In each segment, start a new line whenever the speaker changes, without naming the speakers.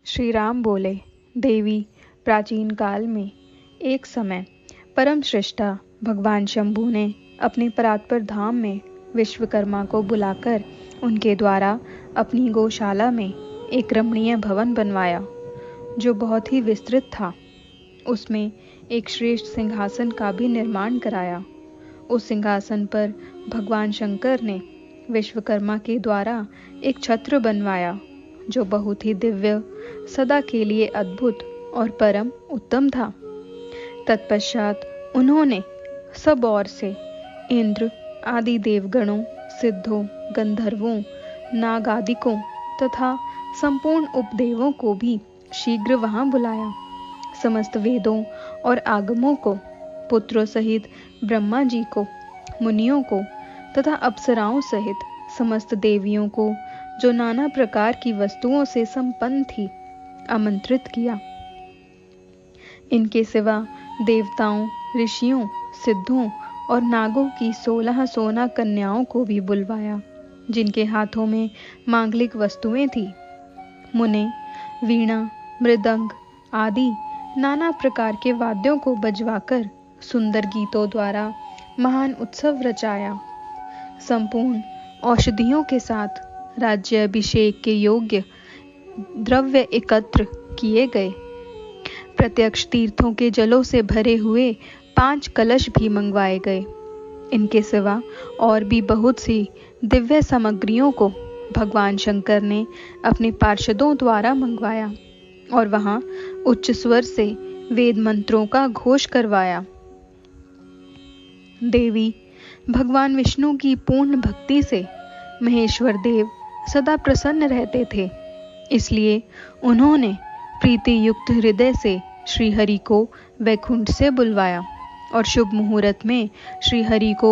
श्री राम बोले, देवी, प्राचीन काल में एक समय परम श्रेष्ठा भगवान शंभु ने अपने परात्पर धाम में विश्वकर्मा को बुलाकर उनके द्वारा अपनी गौशाला में एक रमणीय भवन बनवाया, जो बहुत ही विस्तृत था। उसमें एक श्रेष्ठ सिंहासन का भी निर्माण कराया। उस सिंहासन पर भगवान शंकर ने विश्वकर्मा के द्वारा एक छत्र बनवाया, जो बहुत ही दिव्य, सदा के लिए अद्भुत और परम उत्तम था। तत्पश्चात उन्होंने सब ओर से इंद्र आदि देवगणों, सिद्धों, गंधर्वों, नागादिकों तथा संपूर्ण उपदेवों को भी शीघ्र वहां बुलाया। समस्त वेदों और आगमों को, पुत्रों सहित ब्रह्मा जी को, मुनियों को तथा अप्सराओं सहित समस्त देवियों को, जो नाना प्रकार की वस्तुओं से संपन्न थी, आमंत्रित किया। इनके सिवा देवताओं, ऋषियों, सिद्धों और नागों की 16 सोना कन्याओं को भी बुलवाया, जिनके हाथों में मांगलिक वस्तुएं थी। मुने वीणा, मृदंग आदि नाना प्रकार के वाद्यों को बजवाकर सुंदर गीतों द्वारा महान उत्सव रचाया। संपूर्ण औषधियों के साथ राज्य अभिषेक के योग्य द्रव्य एकत्र किए गए। प्रत्यक्ष तीर्थों के जलों से भरे हुए 5 कलश भी मंगवाए गए। इनके सिवा और भी बहुत सी दिव्य सामग्रियों को भगवान शंकर ने अपने पार्षदों द्वारा मंगवाया और वहां उच्च स्वर से वेद मंत्रों का घोष करवाया। देवी, भगवान विष्णु की पूर्ण भक्ति से महेश्वर देव सदा प्रसन्न रहते थे, इसलिए उन्होंने प्रीति युक्त हृदय से श्री हरि को वैकुंठ से बुलवाया और शुभ मुहूर्त में श्री हरि को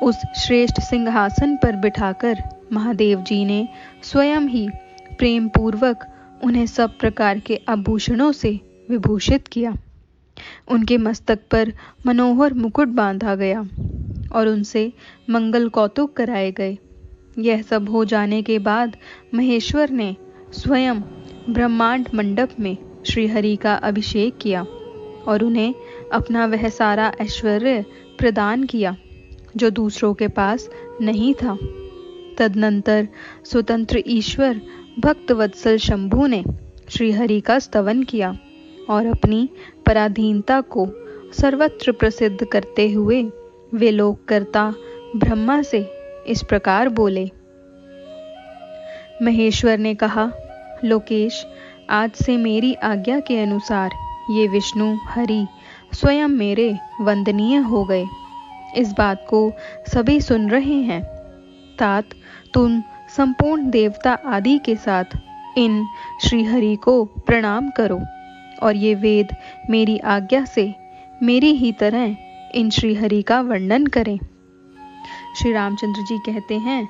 उस श्रेष्ठ सिंहासन पर बिठाकर महादेव जी ने स्वयं ही प्रेम पूर्वक उन्हें सब प्रकार के आभूषणों से विभूषित किया। उनके मस्तक पर मनोहर मुकुट बांधा गया और उनसे मंगल कौतुक कराए गए। यह सब हो जाने के बाद महेश्वर ने स्वयं ब्रह्मांड मंडप में श्री हरि का अभिषेक किया और उन्हें अपना वह सारा ऐश्वर्य प्रदान किया, जो दूसरों के पास नहीं था। तदनंतर स्वतंत्र ईश्वर भक्तवत्सल शंभु ने श्री हरि का स्तवन किया और अपनी पराधीनता को सर्वत्र प्रसिद्ध करते हुए वे लोककर्ता ब्रह्मा से इस प्रकार बोले। महेश्वर ने कहा, लोकेश, आज से मेरी आज्ञा के अनुसार ये विष्णु हरि स्वयं मेरे वंदनीय हो गए। इस बात को सभी सुन रहे हैं। तात, तुम संपूर्ण देवता आदि के साथ इन श्री हरि को प्रणाम करो और ये वेद मेरी आज्ञा से मेरी ही तरह इन श्री हरि का वर्णन करें। श्री रामचंद्र जी कहते हैं,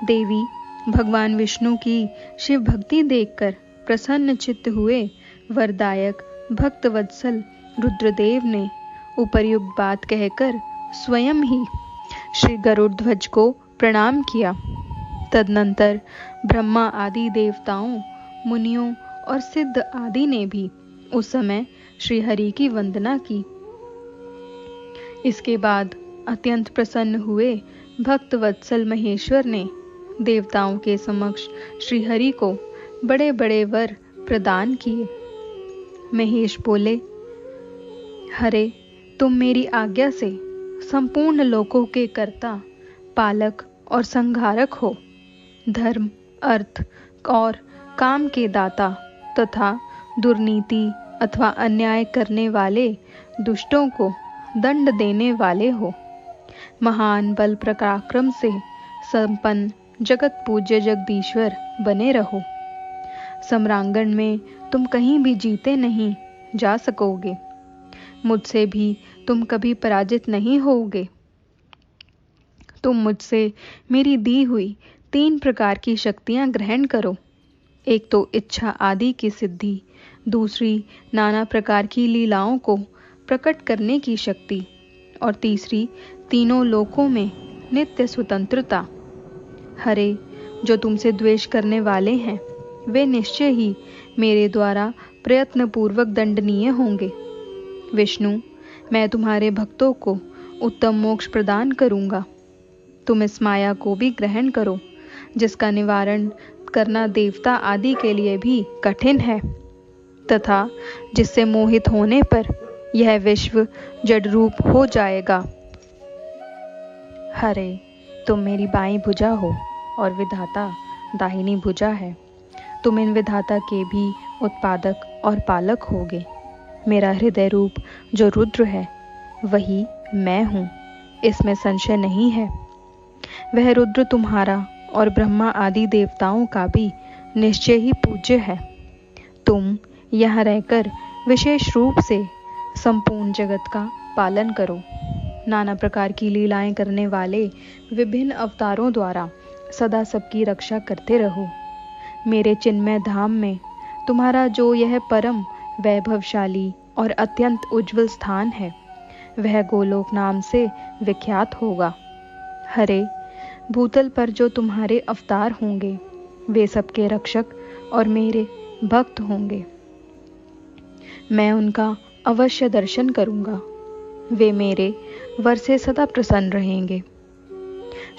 देवी, भगवान विष्णु की शिव भक्ति देखकर प्रसन्न चित्त हुए वरदायक भक्तवत्सल रुद्रदेव ने उपर्युक्त बात कहकर स्वयं ही श्री गरुड़ध्वज को प्रणाम किया। तदनंतर ब्रह्मा आदि देवताओं, मुनियों और सिद्ध आदि ने भी उस समय श्री हरि की वंदना की। इसके बाद अत्यंत प्रसन्न हुए भक्तवत्सल महेश्वर ने देवताओं के समक्ष श्री हरि को बड़े बड़े वर प्रदान किए। महेश बोले, हरे, तुम मेरी आज्ञा से संपूर्ण लोकों के कर्ता, पालक और संहारक हो। धर्म, अर्थ और काम के दाता तथा दुर्नीति अथवा अन्याय करने वाले दुष्टों को दंड देने वाले हो। महान बल पराक्रम से संपन्न जगत पूज्य जगदीश्वर बने रहो। सम्रांगण में तुम कहीं भी जीते नहीं जा सकोगे। मुझसे भी तुम कभी पराजित नहीं होगे। तुम मुझसे मेरी दी हुई 3 प्रकार की शक्तियां ग्रहण करो। एक तो इच्छा आदि की सिद्धि, दूसरी नाना प्रकार की लीलाओं को प्रकट करने की शक्ति और तीसरी तीनों लोकों में नित्य स्वतंत्रता। हरे, जो तुमसे द्वेष करने वाले हैं वे निश्चय ही मेरे द्वारा प्रयत्नपूर्वक दंडनीय होंगे। विष्णु, मैं तुम्हारे भक्तों को उत्तम मोक्ष प्रदान करूंगा। तुम इस माया को भी ग्रहण करो, जिसका निवारण करना देवता आदि के लिए भी कठिन है, तथा जिससे मोहित होने पर यह विश्व जड़ रूप हो जाएगा। हरे, तुम मेरी बाईं भुजा हो और विधाता दाहिनी भुजा है। तुम इन विधाता के भी उत्पादक और पालक होगे। मेरा हृदय रूप जो रुद्र है वही मैं हूँ, इसमें संशय नहीं है। वह रुद्र तुम्हारा और ब्रह्मा आदि देवताओं का भी निश्चय ही पूज्य है। तुम यहाँ रहकर विशेष रूप से संपूर्ण जगत का पालन करो। नाना प्रकार की लीलाएं करने वाले विभिन्न अवतारों द्वारा सदा सबकी रक्षा करते रहो। मेरे चिन्मय धाम में तुम्हारा जो यह परम वैभवशाली और अत्यंत उज्जवल स्थान है, वह गोलोक नाम से विख्यात होगा। हरे, भूतल पर जो तुम्हारे अवतार होंगे वे सबके रक्षक और मेरे भक्त होंगे। मैं उनका अवश्य दर्शन करूंगा। वे मेरे वर से सदा प्रसन्न रहेंगे।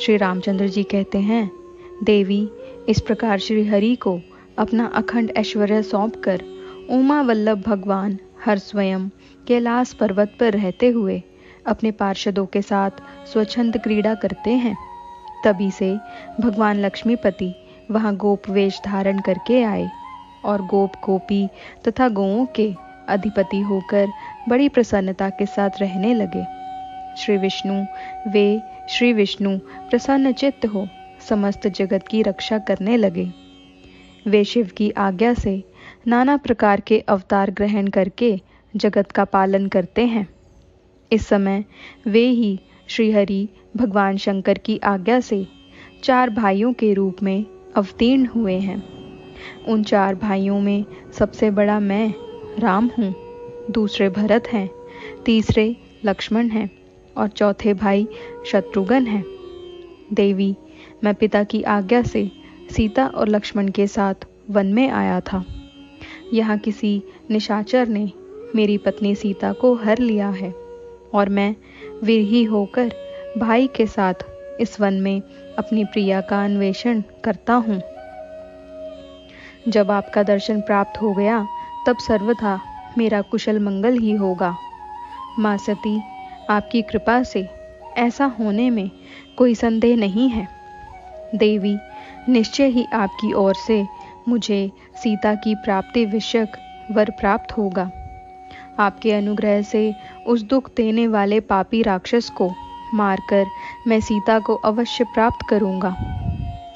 श्री रामचंद्र जी कहते हैं, देवी, इस प्रकार श्री हरि को अपना अखंड ऐश्वर्य सौंपकर उमा वल्लभ भगवान हर स्वयं कैलाश पर्वत पर रहते हुए अपने पार्षदों के साथ स्वच्छंद क्रीड़ा करते हैं। तभी से भगवान लक्ष्मीपति वहां गोप वेश धारण करके आए और गोप गोपी तथा गौओं के अधिपति होकर बड़ी प्रसन्नता के साथ रहने लगे। श्री विष्णु प्रसन्न चित्त हो समस्त जगत की रक्षा करने लगे। वे शिव की आज्ञा से नाना प्रकार के अवतार ग्रहण करके जगत का पालन करते हैं। इस समय वे ही श्रीहरि भगवान शंकर की आज्ञा से 4 भाइयों के रूप में अवतीर्ण हुए हैं। उन 4 भाइयों में सबसे बड़ा मैं राम हूँ, दूसरे भरत हैं, तीसरे लक्ष्मण हैं और चौथे भाई शत्रुघ्न हैं। देवी, मैं पिता की आज्ञा से सीता और लक्ष्मण के साथ वन में आया था। यहाँ किसी निशाचर ने मेरी पत्नी सीता को हर लिया है और मैं विरही होकर भाई के साथ इस वन में अपनी प्रिया का अन्वेषण करता हूँ। जब आपका दर्शन प्राप्त हो गया तब सर्वथा मेरा कुशल मंगल ही होगा। माँ सती, आपकी कृपा से ऐसा होने में कोई संदेह नहीं है। देवी, निश्चय ही आपकी ओर से मुझे सीता की प्राप्ति विषयक वर प्राप्त होगा। आपके अनुग्रह से उस दुख देने वाले पापी राक्षस को मारकर मैं सीता को अवश्य प्राप्त करूंगा।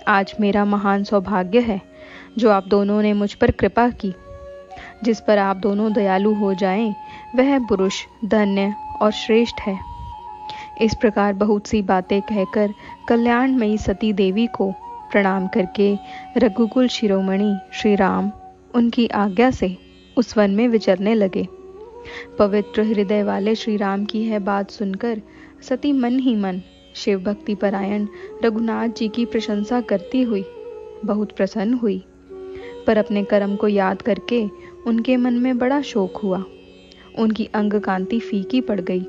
आज मेरा महान सौभाग्य है जो आप दोनों ने मुझ पर कृपा की। जिस पर आप दोनों दयालु हो जाएं, वह पुरुष धन्य और श्रेष्ठ है। इस प्रकार बहुत सी बातें कहकर कल्याणमयी सती देवी को प्रणाम करके रघुकुल शिरोमणि श्री राम उनकी आज्ञा से उस वन में विचरने लगे। पवित्र हृदय वाले श्री राम की यह बात सुनकर सती मन ही मन शिव भक्ति परायण रघुनाथ जी की प्रशंसा करती हुई बहुत प्रसन्न हुई, पर अपने कर्म को याद करके उनके मन में बड़ा शोक हुआ। उनकी अंग कांति फीकी पड़ गई।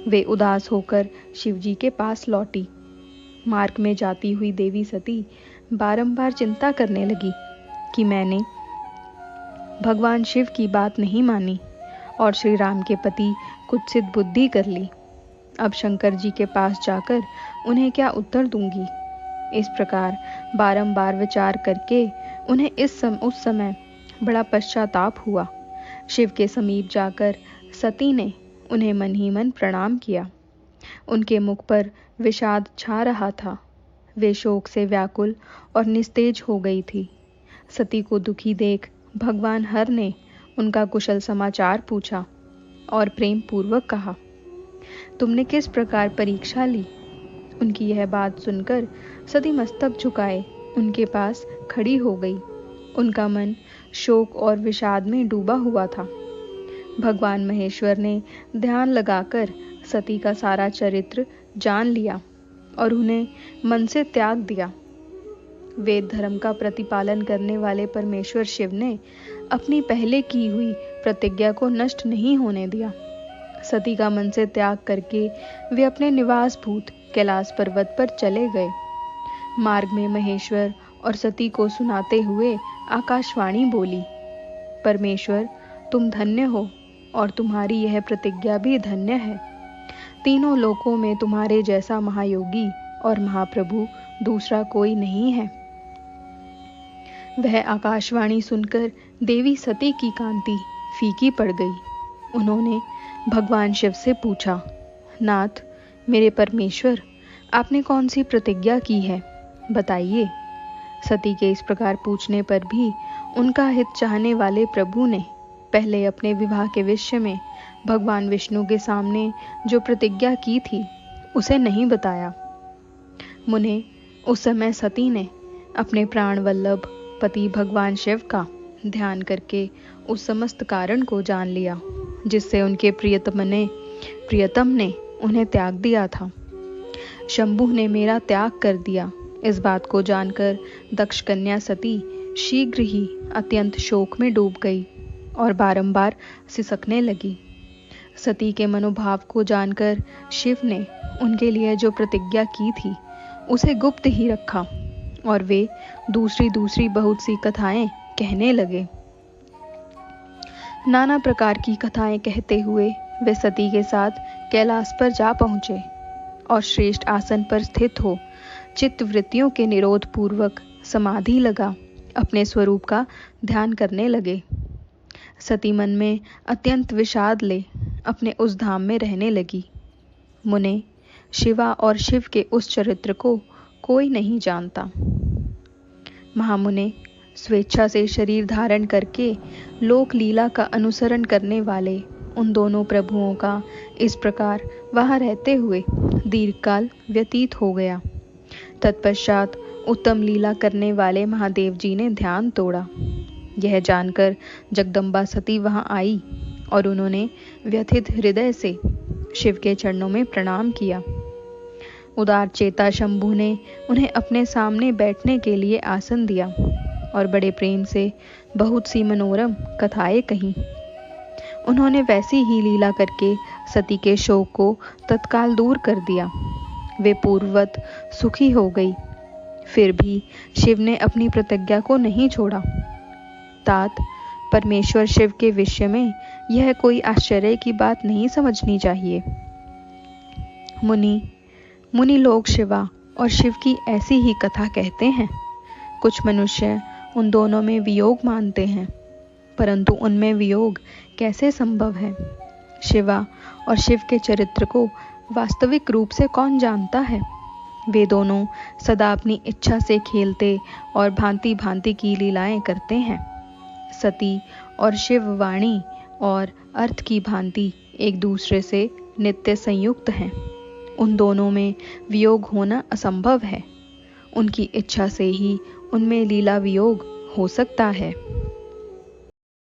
वे उदास होकर शिव जी के पास लौटी। मार्ग में जाती हुई देवी सती बारंबार चिंता करने लगी कि मैंने भगवान शिव की बात नहीं मानी और श्री राम के पति कुत्सित बुद्धि कर ली। अब शंकर जी के पास जाकर उन्हें क्या उत्तर दूंगी। इस प्रकार बारंबार विचार करके उन्हें उस समय बड़ा पश्चाताप हुआ। शिव के समीप जाकर सती ने उन्हें मन ही मन प्रणाम किया। उनके मुख पर विषाद छा रहा था। वे शोक से व्याकुल और निस्तेज हो गई थी। सती को दुखी देख भगवान हर ने उनका कुशल समाचार पूछा और प्रेम पूर्वक कहा, तुमने किस प्रकार परीक्षा ली। उनकी यह बात सुनकर सती मस्तक झुकाए उनके पास खड़ी हो गई। उनका मन शोक और विषाद में डूबा हुआ था। भगवान महेश्वर ने ध्यान लगाकर सती का सारा चरित्र जान लिया और उन्हें मन से त्याग दिया। वेद धर्म का प्रतिपालन करने वाले परमेश्वर शिव ने अपनी पहले की हुई प्रतिज्ञा को नष्ट नहीं होने दिया। सती का मन से त्याग करके वे अपने निवास भूत कैलाश पर्वत पर चले गए। मार्ग में महेश्वर और सती को सुनाते हुए आकाशवाणी बोली, परमेश्वर, तुम धन्य हो और तुम्हारी यह प्रतिज्ञा भी धन्य है। तीनों लोकों में तुम्हारे जैसा महायोगी और महाप्रभु दूसरा कोई नहीं है। वह आकाशवाणी सुनकर देवी सती की कांति फीकी पड़ गई। उन्होंने भगवान शिव से पूछा, नाथ, मेरे परमेश्वर, आपने कौन सी प्रतिज्ञा की है, बताइए। सती के इस प्रकार पूछने पर भी उनका हित चाहने वाले प्रभु ने पहले अपने विवाह के विषय में भगवान विष्णु के सामने जो प्रतिज्ञा की थी उसे नहीं बताया। मुने, उस समय सती ने अपने प्राण वल्लभ पति भगवान शिव का ध्यान करके उस समस्त कारण को जान लिया जिससे उनके प्रियतम ने उन्हें त्याग दिया था। शंभु ने मेरा त्याग कर दिया, इस बात को जानकर दक्ष कन्या सती शीघ्र ही अत्यंत शोक में डूब गई और बारंबार सिसकने लगी। सती के मनोभाव को जानकर शिव ने उनके लिए जो प्रतिज्ञा की थी उसे गुप्त ही रखा और वे दूसरी बहुत सी कथाएं कहने लगे। नाना प्रकार की कथाएं कहते हुए वे सती के साथ कैलाश पर जा पहुंचे और श्रेष्ठ आसन पर स्थित हो चित्त वृत्तियों के निरोध पूर्वक समाधि लगा अपने स्वरूप का ध्यान करने लगे। सती मन में अत्यंत विषाद ले अपने उस धाम में रहने लगी। मुने, शिवा और शिव के उस चरित्र को कोई नहीं जानता। महामुने, स्वेच्छा से शरीर धारण करके लोक लीला का अनुसरण करने वाले उन दोनों प्रभुओं का इस प्रकार वहां रहते हुए दीर्घकाल व्यतीत हो गया। तत्पश्चात उत्तम लीला करने वाले महादेव जी ने ध्यान तोड़ा। यह जानकर जगदम्बा सती वहां आई और उन्होंने व्यथित हृदय से शिव के चरणों में प्रणाम किया। उदार चेता शंभु ने उन्हें अपने सामने बैठने के लिए आसन दिया और बड़े प्रेम से बहुत सी मनोरम कथाएं कहीं। उन्होंने वैसी ही लीला करके सती के शोक को तत्काल दूर कर दिया। वे पूर्ववत सुखी हो गई। फिर भी शिव ने अपनी प्रतिज्ञा को नहीं छोड़ा। तात, परमेश्वर शिव के विषय में यह कोई आश्चर्य की बात नहीं समझनी चाहिए। मुनि लोग शिवा और शिव की ऐसी ही कथा कहते हैं। कुछ मनुष्य उन दोनों में वियोग मानते हैं, परंतु उनमें वियोग कैसे संभव है? शिवा और शिव के चरित्र को वास्तविक रूप से कौन जानता है? वे दोनों सदा अपनी इच्छा से खेलते और भांति भांति की लीलाएं करते हैं। सती और शिव वाणी और अर्थ की भांति एक दूसरे से नित्य संयुक्त हैं। उन दोनों में वियोग होना असंभव है। उनकी इच्छा से ही उनमें लीला वियोग हो सकता है।